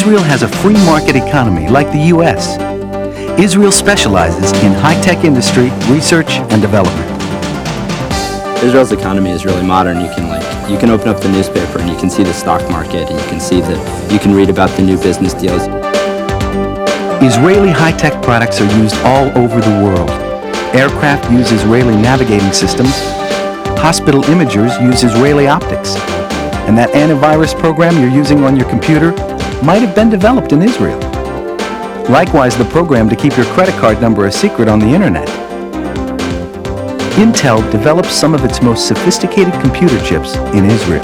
Israel has a free market economy like the U.S. Israel specializes in high-tech industry, research, and development. Israel's economy is really modern. You can open up the newspaper and you can see the stock market, and you can read about the new business deals. Israeli high-tech products are used all over the world. Aircraft use Israeli navigating systems. Hospital imagers use Israeli optics. And that antivirus program you're using on your computer might have been developed in Israel. Likewise, the program to keep your credit card number a secret on the internet. Intel develops some of its most sophisticated computer chips in Israel.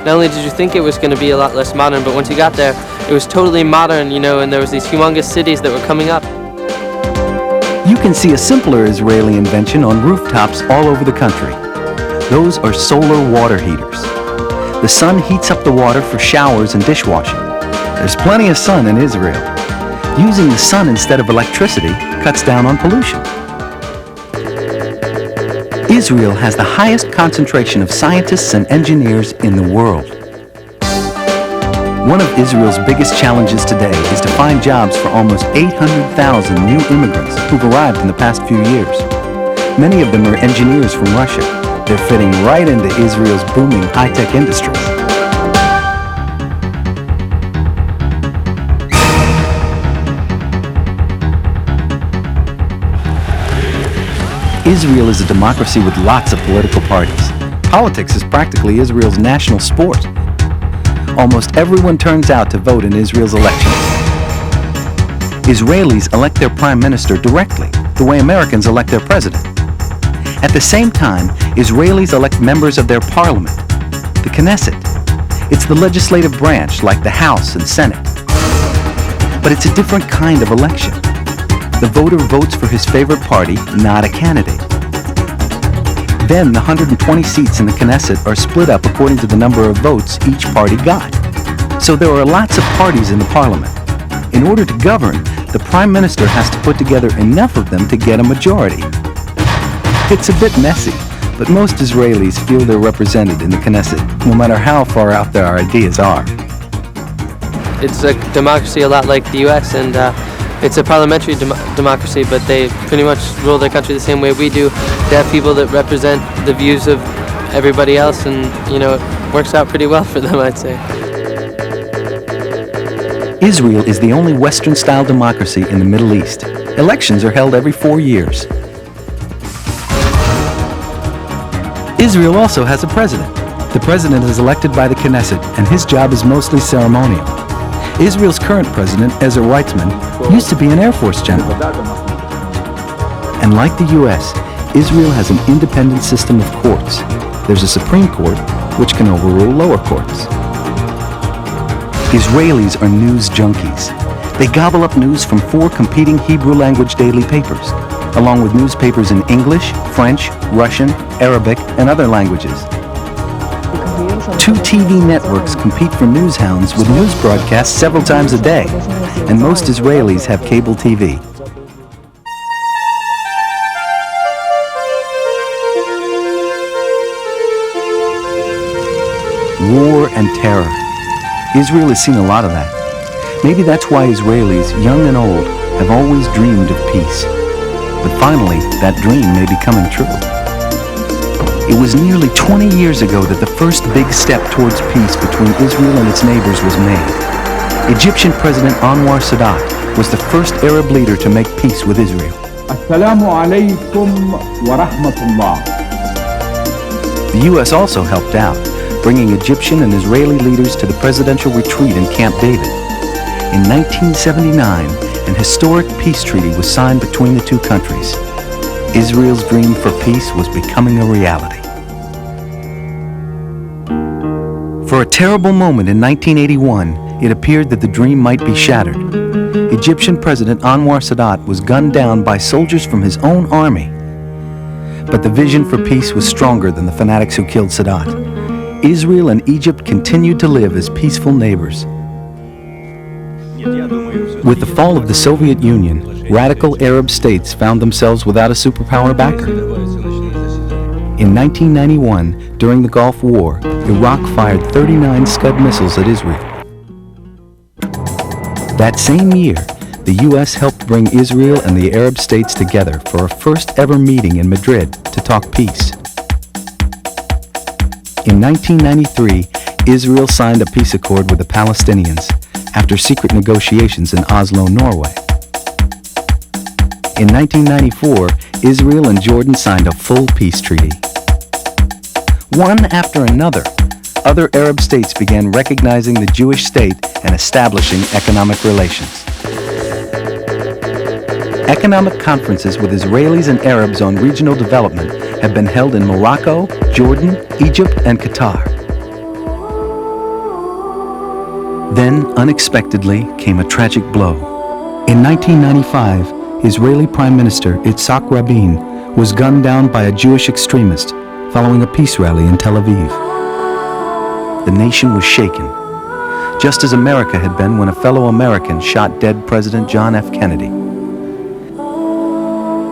Not only did you think it was going to be a lot less modern, but once you got there, it was totally modern, and there was these humongous cities that were coming up. You can see a simpler Israeli invention on rooftops all over the country. Those are solar water heaters. The sun heats up the water for showers and dishwashing. There's plenty of sun in Israel. Using the sun instead of electricity cuts down on pollution. Israel has the highest concentration of scientists and engineers in the world. One of Israel's biggest challenges today is to find jobs for almost 800,000 new immigrants who've arrived in the past few years. Many of them are engineers from Russia. They're fitting right into Israel's booming high-tech industries. Israel is a democracy with lots of political parties. Politics is practically Israel's national sport. Almost everyone turns out to vote in Israel's elections. Israelis elect their prime minister directly, the way Americans elect their president. At the same time, Israelis elect members of their parliament, the Knesset. It's the legislative branch, like the House and Senate. But it's a different kind of election. The voter votes for his favorite party, not a candidate. Then the 120 seats in the Knesset are split up according to the number of votes each party got. So there are lots of parties in the parliament. In order to govern, the prime minister has to put together enough of them to get a majority. It's a bit messy, but most Israelis feel they're represented in the Knesset, no matter how far out their ideas are. It's a democracy a lot like the U.S., and it's a parliamentary democracy, but they pretty much rule their country the same way we do. They have people that represent the views of everybody else, and it works out pretty well for them, I'd say. Israel is the only Western-style democracy in the Middle East. Elections are held every 4 years. Israel also has a president. The president is elected by the Knesset, and his job is mostly ceremonial. Israel's current president, Ezer Weizman, used to be an Air Force general. And like the U.S., Israel has an independent system of courts. There's a Supreme Court, which can overrule lower courts. Israelis are news junkies. They gobble up news from 4 competing Hebrew-language daily papers, along with newspapers in English, French, Russian, Arabic, and other languages. 2 TV networks compete for news hounds with news broadcasts several times a day, and most Israelis have cable TV. War and terror. Israel has seen a lot of that. Maybe that's why Israelis, young and old, have always dreamed of peace. But finally, that dream may be coming true. It was nearly 20 years ago that the first big step towards peace between Israel and its neighbors was made. Egyptian President Anwar Sadat was the first Arab leader to make peace with Israel. Assalamu alaikum wa rahmatullah. The U.S. also helped out, bringing Egyptian and Israeli leaders to the presidential retreat in Camp David. In 1979, an historic peace treaty was signed between the two countries. Israel's dream for peace was becoming a reality. For a terrible moment in 1981, it appeared that the dream might be shattered. Egyptian President Anwar Sadat was gunned down by soldiers from his own army. But the vision for peace was stronger than the fanatics who killed Sadat. Israel and Egypt continued to live as peaceful neighbors. With the fall of the Soviet Union, radical Arab states found themselves without a superpower backer. In 1991, during the Gulf War, Iraq fired 39 Scud missiles at Israel. That same year, the U.S. helped bring Israel and the Arab states together for a first ever meeting in Madrid to talk peace. In 1993, Israel signed a peace accord with the Palestinians after secret negotiations in Oslo, Norway. In 1994, Israel and Jordan signed a full peace treaty. One after another, other Arab states began recognizing the Jewish state and establishing economic relations. Economic conferences with Israelis and Arabs on regional development have been held in Morocco, Jordan, Egypt, and Qatar. Then, unexpectedly, came a tragic blow. In 1995, Israeli Prime Minister Yitzhak Rabin was gunned down by a Jewish extremist following a peace rally in Tel Aviv. The nation was shaken, just as America had been when a fellow American shot dead President John F. Kennedy.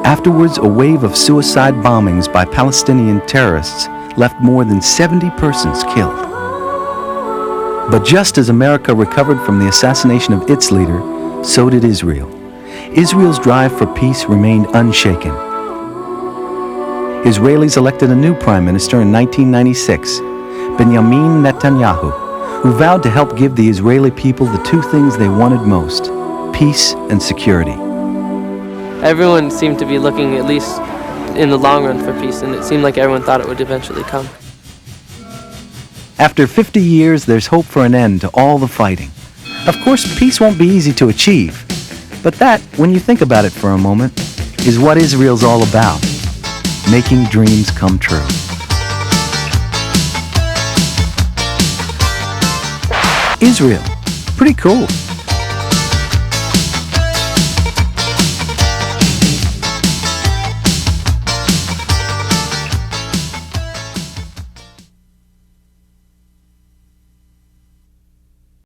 Afterwards, a wave of suicide bombings by Palestinian terrorists left more than 70 persons killed. But just as America recovered from the assassination of its leader, so did Israel. Israel's drive for peace remained unshaken. Israelis elected a new prime minister in 1996, Benjamin Netanyahu, who vowed to help give the Israeli people the two things they wanted most: peace and security. Everyone seemed to be looking, at least in the long run, for peace, and it seemed like everyone thought it would eventually come. After 50 years, there's hope for an end to all the fighting. Of course, peace won't be easy to achieve, but that, when you think about it for a moment, is what Israel's all about: making dreams come true. Israel, pretty cool.